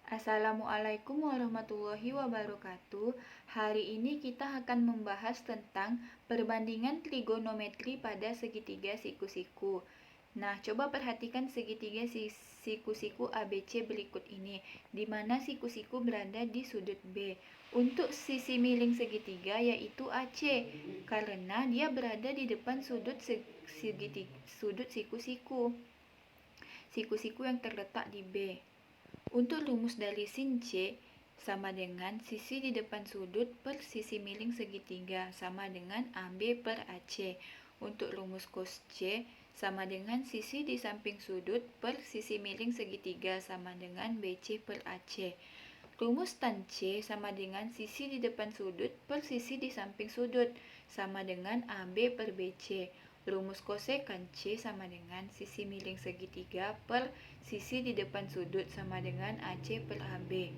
Assalamualaikum warahmatullahi wabarakatuh. Hari ini kita akan membahas tentang perbandingan trigonometri pada segitiga siku-siku. Nah, coba perhatikan segitiga siku-siku ABC berikut ini, di mana siku-siku berada di sudut B. Untuk sisi miring segitiga yaitu AC, karena dia berada di depan sudut siku-siku. Siku-siku yang terletak di B. Untuk rumus dari sin C sama dengan sisi di depan sudut per sisi miring segitiga sama dengan AB per AC. Untuk rumus cos C sama dengan sisi di samping sudut per sisi miring segitiga sama dengan BC per AC. Rumus tan C sama dengan sisi di depan sudut per sisi di samping sudut sama dengan AB per BC. Rumus kosekan C sama dengan sisi miring segitiga per sisi di depan sudut sama dengan AC per AB.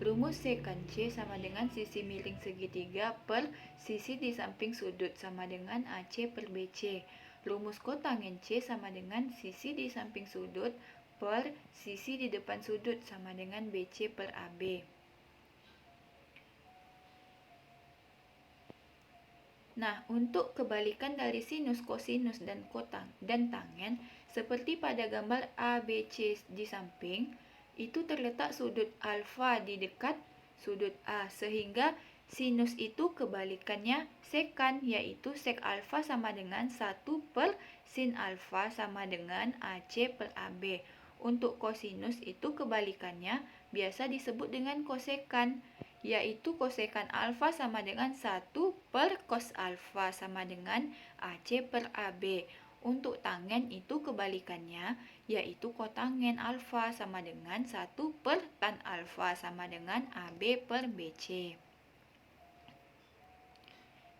Rumus sekan C sama dengan sisi miring segitiga per sisi di samping sudut sama dengan AC per BC. Rumus kotangen C sama dengan sisi di samping sudut per sisi di depan sudut sama dengan BC per AB. Nah, untuk kebalikan dari sinus, kosinus, dan tangen, seperti pada gambar ABC di samping, itu terletak sudut alfa di dekat sudut A, sehingga sinus itu kebalikannya sekan, yaitu sek alfa sama dengan 1 per sin alfa sama dengan AC per AB. Untuk kosinus itu kebalikannya biasa disebut dengan kosekan, yaitu kosekan alfa sama dengan 1 per cos alfa sama dengan AC per AB. Untuk tangen itu kebalikannya, yaitu kotangen alfa sama dengan 1 per tan alfa sama dengan AB per BC.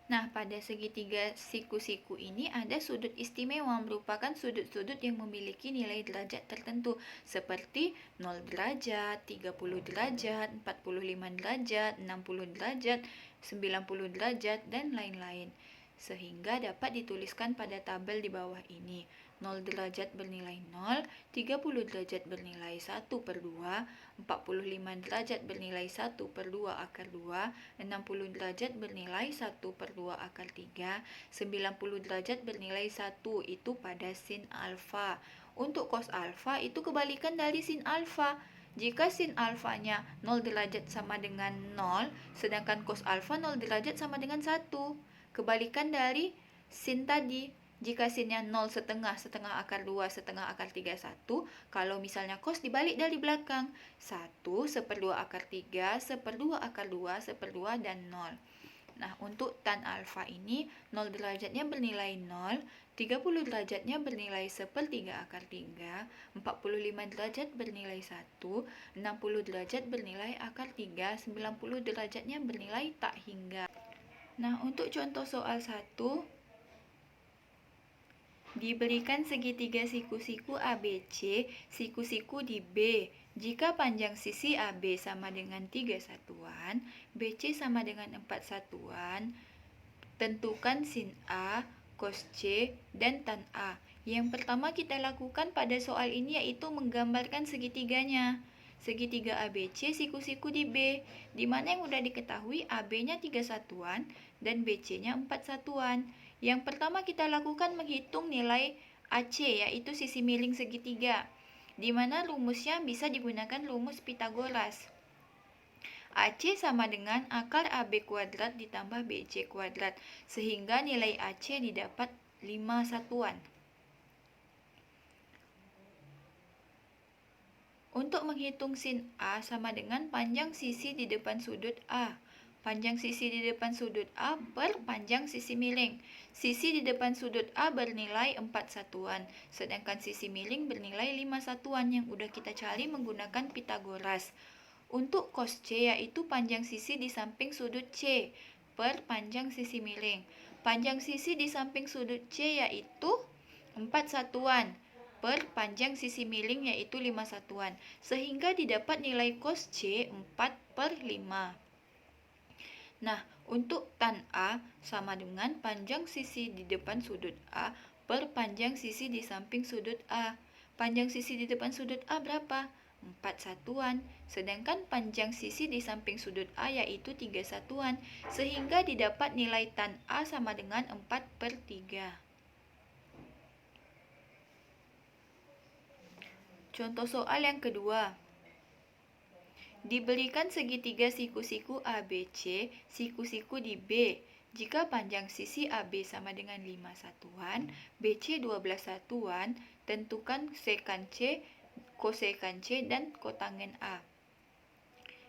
Nah, pada segitiga siku-siku ini ada sudut istimewa, merupakan sudut-sudut yang memiliki nilai derajat tertentu seperti 0 derajat, 30 derajat, 45 derajat, 60 derajat, 90 derajat, dan lain-lain. Sehingga dapat dituliskan pada tabel di bawah ini. 0 derajat bernilai 0, 30 derajat bernilai 1 per 2, 45 derajat bernilai 1 per 2 akar 2, 60 derajat bernilai 1 per 2 akar 3, 90 derajat bernilai 1 itu pada sin alfa. Untuk cos alfa itu kebalikan dari sin alfa. Jika sin alfanya 0 derajat sama dengan 0, sedangkan cos alfa 0 derajat sama dengan 1. Kebalikan dari sin tadi. Jika sinnya 0 setengah, setengah akar 2, setengah akar 3, 1. Kalau misalnya cos dibalik dari belakang. 1, seper 2 akar 3, seper 2 akar 2, seper 2, dan 0. Nah, untuk tan alfa ini 0 derajatnya bernilai 0, 30 derajatnya bernilai seper 3 akar 3, 45 derajat bernilai 1, 60 derajat bernilai akar 3, 90 derajatnya bernilai tak hingga. Nah, untuk contoh soal 1, diberikan segitiga siku-siku ABC, siku-siku di B. Jika panjang sisi AB sama dengan 3 satuan, BC sama dengan 4 satuan, tentukan sin A, cos C, dan tan A. Yang pertama kita lakukan pada soal ini yaitu menggambarkan segitiganya. Segitiga ABC siku-siku di B, di mana yang sudah diketahui AB-nya 3 satuan dan BC-nya 4 satuan. Yang pertama kita lakukan menghitung nilai AC, yaitu sisi miring segitiga, di mana rumusnya bisa digunakan rumus Pitagoras. AC sama dengan akar AB kuadrat ditambah BC kuadrat, sehingga nilai AC didapat 5 satuan. Untuk menghitung sin A sama dengan panjang sisi di depan sudut A. Panjang sisi di depan sudut A per panjang sisi miring. Sisi di depan sudut A bernilai 4 satuan, sedangkan sisi miring bernilai 5 satuan yang udah kita cari menggunakan Pitagoras. Untuk cos C yaitu panjang sisi di samping sudut C per panjang sisi miring. Panjang sisi di samping sudut C yaitu 4 satuan per panjang sisi miring yaitu 5 satuan, sehingga didapat nilai cos C 4 per 5. Nah, untuk tan A sama dengan panjang sisi di depan sudut A per panjang sisi di samping sudut A. Panjang sisi di depan sudut A berapa? 4 satuan, sedangkan panjang sisi di samping sudut A yaitu 3 satuan, sehingga didapat nilai tan A sama dengan 4/3. Contoh soal yang kedua. Diberikan segitiga siku-siku ABC, siku-siku di B. Jika panjang sisi AB sama dengan 5 satuan, BC 12 satuan, tentukan sekan C, kosekan C, dan kotangen A.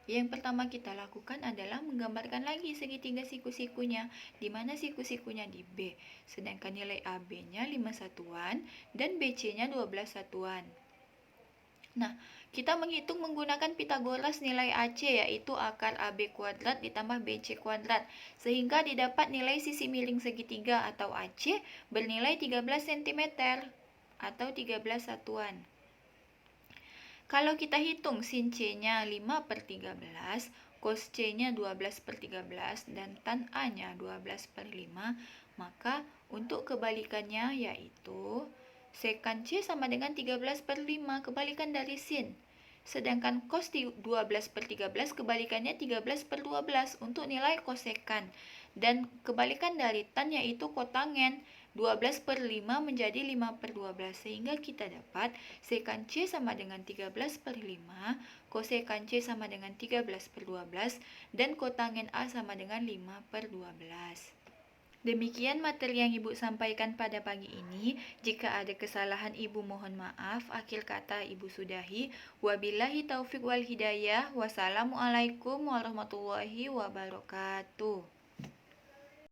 Yang pertama kita lakukan adalah menggambarkan lagi segitiga siku-sikunya, di mana siku-sikunya di B, sedangkan nilai AB-nya 5 satuan dan BC-nya 12 satuan. Nah, kita menghitung menggunakan Pitagoras nilai AC, yaitu akar AB kuadrat ditambah BC kuadrat, sehingga didapat nilai sisi miring segitiga atau AC bernilai 13 cm atau 13 satuan. Kalau kita hitung sin C-nya 5/13, cos C-nya 12/13, dan tan A-nya 12/5, maka untuk kebalikannya yaitu sekan C sama dengan 13/5, kebalikan dari sin. Sedangkan cos 12/13 kebalikannya 13/12 untuk nilai kosekan. Dan kebalikan dari tan yaitu kotangen, 12/5 menjadi 5/12, sehingga kita dapat sekan C sama dengan 13/5, kosekan C sama dengan 13/12, dan kotangen A sama dengan 5/12. Demikian materi yang Ibu sampaikan pada pagi ini. Jika ada kesalahan Ibu mohon maaf. Akhir kata Ibu sudahi. Wabillahi taufik wal hidayah. Wassalamualaikum warahmatullahi wabarakatuh.